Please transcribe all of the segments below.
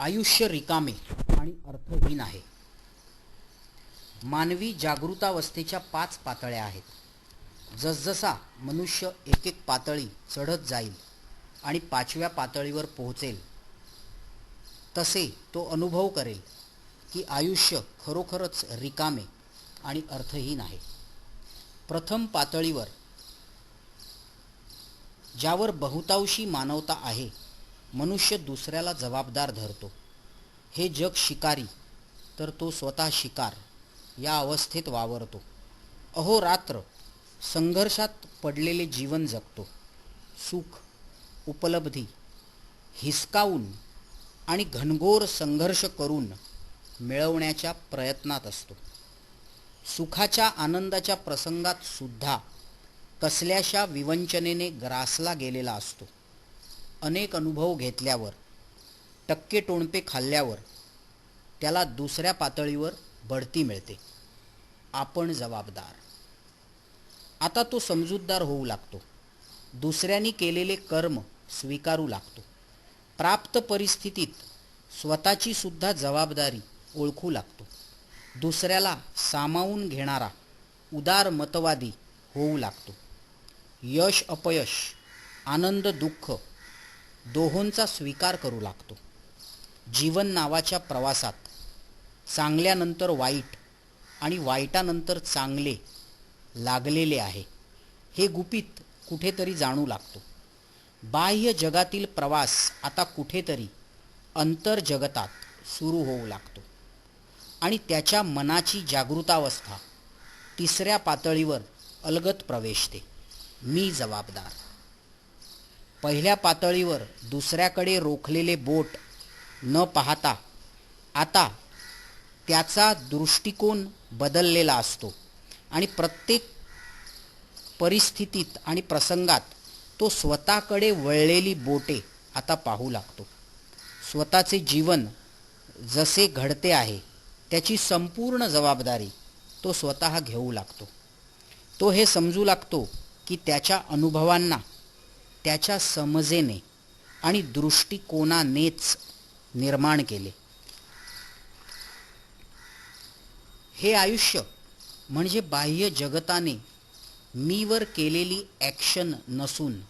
आयुष्य रिकामे आणि अर्थहीन आहे. मानवी जागृतावस्थेच्या 5 पातळ्या आहेत. जसजसा मनुष्य एक एक पातळी चढत जाईल आणि 5व्या पातळीवर पोहोचेल, तसे तो अनुभव करेल की आयुष्य खरोखरच रिकामे आणि अर्थहीन आहे. प्रथम पातळीवर, ज्यावर बहुतांशी मानवता आहे, मनुष्य दुसऱ्याला जबाबदार धरतो. हे जग शिकारी, तर तो स्वतः शिकार या अवस्थेत वावरतो. अहोरात्र संघर्षात पडलेले जीवन जगतो. सुख, उपलब्धी हिसकावून आणि घनघोर संघर्ष करून मिळवण्याच्या प्रयत्नात असतो. सुखाच्या आनंदाच्या प्रसंगात सुद्धा कसल्याशा विवंचनेने ग्रासला गेलेला असतो. अनेक अनुभव घेतल्यावर, टक्के टोणपे खाल्ल्यावर त्याला दुसऱ्या पातळीवर बढती मिळते. आपण जबाबदार. आता तो समजूतदार होऊ लागतो. दुसऱ्यांनी केलेले कर्म स्वीकारू लागतो. प्राप्त परिस्थितीत स्वतःची सुद्धा जबाबदारी ओळखू लागतो. दुसऱ्याला सामावून घेणारा उदारमतवादी होऊ लागतो. यश अपयश, आनंद दुःख दोहोंचा स्वीकार करू लागतो. जीवन नावाच्या प्रवासात चांगल्यानंतर वाईट आणि वाईटानंतर चांगले लागलेले आहे, हे गुपित कुठेतरी जाणू लागतो. बाह्य जगातील प्रवास आता कुठेतरी अंतर्जगतात सुरू होऊ लागतो आणि त्याच्या मनाची जागृतावस्था 3ऱ्या पातळीवर अलगद प्रवेशते. मी जबाबदार. पहिल्या पातळीवर दुसऱ्याकडे रोखलेले बोट न पाहता आता त्याचा दृष्टिकोन बदललेला असतो आणि प्रत्येक परिस्थितीत आणि प्रसंगात तो स्वतःकडे वळलेली बोटे आता पाहू लागतो. स्वतःचे जीवन जसे घडते आहे त्याची संपूर्ण जबाबदारी तो स्वतः घेऊ लागतो. तो हे समजू लागतो की त्याच्या अनुभवांना त्याच्या समजेने आणि दृष्टिकोनानेच निर्माण केले. हे आयुष्य म्हणजे बाह्य जगताने मीवर केलेली ॲक्शन नसून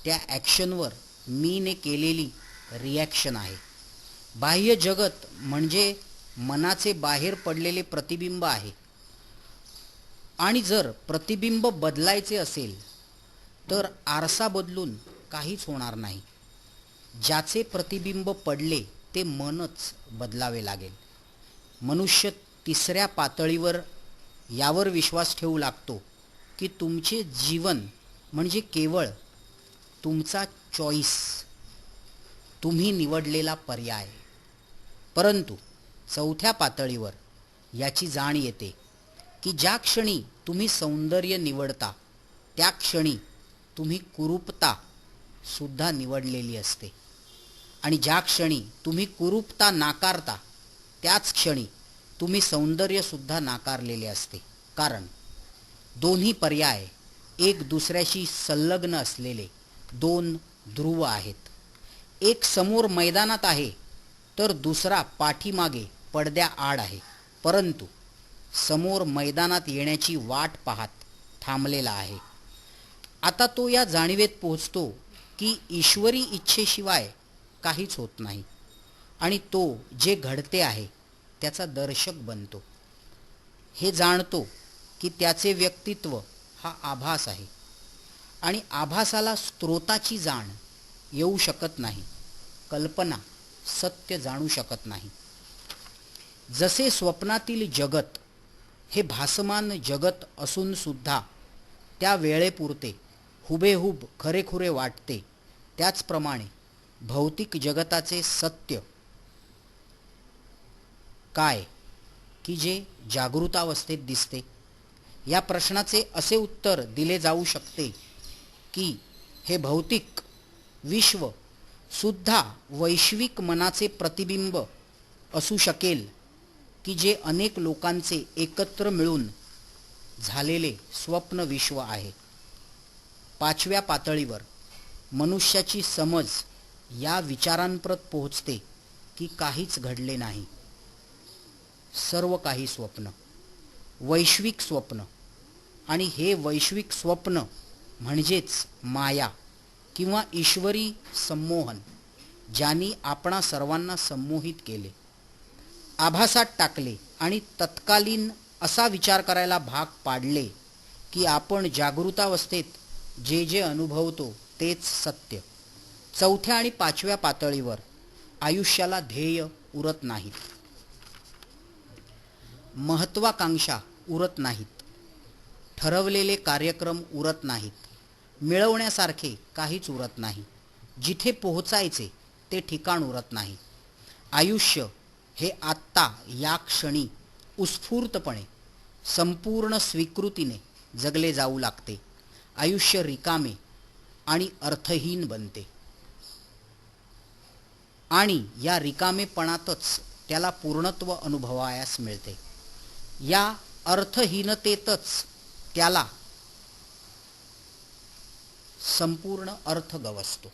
त्या ॲक्शनवर मीने केलेली रिॲक्शन आहे. बाह्य जगत म्हणजे मनाचे बाहेर पडलेले प्रतिबिंब आहे आणि जर प्रतिबिंब बदलायचे असेल तर आरसा बदलून काहीच होणार नाही. ज्याचे प्रतिबिंब पडले ते मनच बदलावे लागेल. मनुष्य 3ऱ्या पातळीवर यावर विश्वास ठेवू लागतो की तुमचे जीवन म्हणजे केवळ तुमचा चॉईस, तुम्ही निवडलेला पर्याय. परंतु 4थ्या पातळीवर याची जाण येते की ज्या क्षणी तुम्ही सौंदर्य निवडता त्या क्षणी तुम्ही कुरूपता सुद्धा निवडलेली असते आणि ज्या क्षणी तुम्ही कुरूपता नाकारता त्याच क्षणी तुम्ही सौंदर्य सुद्धा नाकारलेले असते. कारण दोन्ही पर्याय एक दुसऱ्याशी संलग्न असलेले 2 ध्रुव आहेत. एक समोर मैदानात आहे तर दुसरा पाठीमागे पडद्या आड आहे, परंतु समोर मैदानात येण्याची वाट पाहत थांबलेला आहे. आता तो या जाणीवेत पोहोचतो की ईश्वरी इच्छेशिवाय काहीच होत नाही आणि तो जे घडते आहे त्याचा दर्शक बनतो. हे जाणतो की त्याचे व्यक्तित्व हा आभास आहे आणि आभासाला स्रोताची जाण येऊ शकत नाही. कल्पना सत्य जाणू शकत नाही. जसे स्वप्नातील जगत हे भासमान जगत असून सुद्धा त्या वेळेपुरते हुबेहूब खरेखुरे वाटते, त्याचप्रमाणे भौतिक जगताचे सत्य काय की जे जागृतावस्थेत दिसते? या प्रश्नाचे असे उत्तर दिले जाऊ शकते की हे भौतिक विश्व सुद्धा वैश्विक मनाचे प्रतिबिंब असू शकेल की जे अनेक लोकांचे एकत्र मिळून झालेले स्वप्न विश्व आहे. 5व्या पातळीवर मनुष्याची समज या विचारांप्रत पोहोचते की काहीच घडले नाही. सर्व काही स्वप्न, वैश्विक स्वप्न. आणि हे वैश्विक स्वप्न म्हणजेच माया किंवा ईश्वरी संमोहन, ज्यांनी आपणा सर्वांना संमोहित केले, आभासात टाकले आणि तत्कालीन असा विचार करायला भाग पाडले की आपण जागृतावस्थेत जे जे अनुभवतो तेच सत्य. चौथ्या आणि पाचव्या पातळीवर आयुष्याला ध्येय उरत नाहीत, महत्वाकांक्षा उरत नाहीत, ठरवलेले कार्यक्रम उरत नाहीत, मिळवण्यासारखे काहीच उरत नाही, जिथे पोहोचायचे ते ठिकाण उरत नाही. आयुष्य हे आत्ता या क्षणी उत्स्फूर्तपणे संपूर्ण स्वीकृतीने जगले जाऊ लागते. आयुष्य रिकामे आणि अर्थहीन बनते आणि या रिकामेपणातच त्याला पूर्णत्व अनुभवायास मिळते. या अर्थहीनतेतच त्याला संपूर्ण अर्थ गवसतो.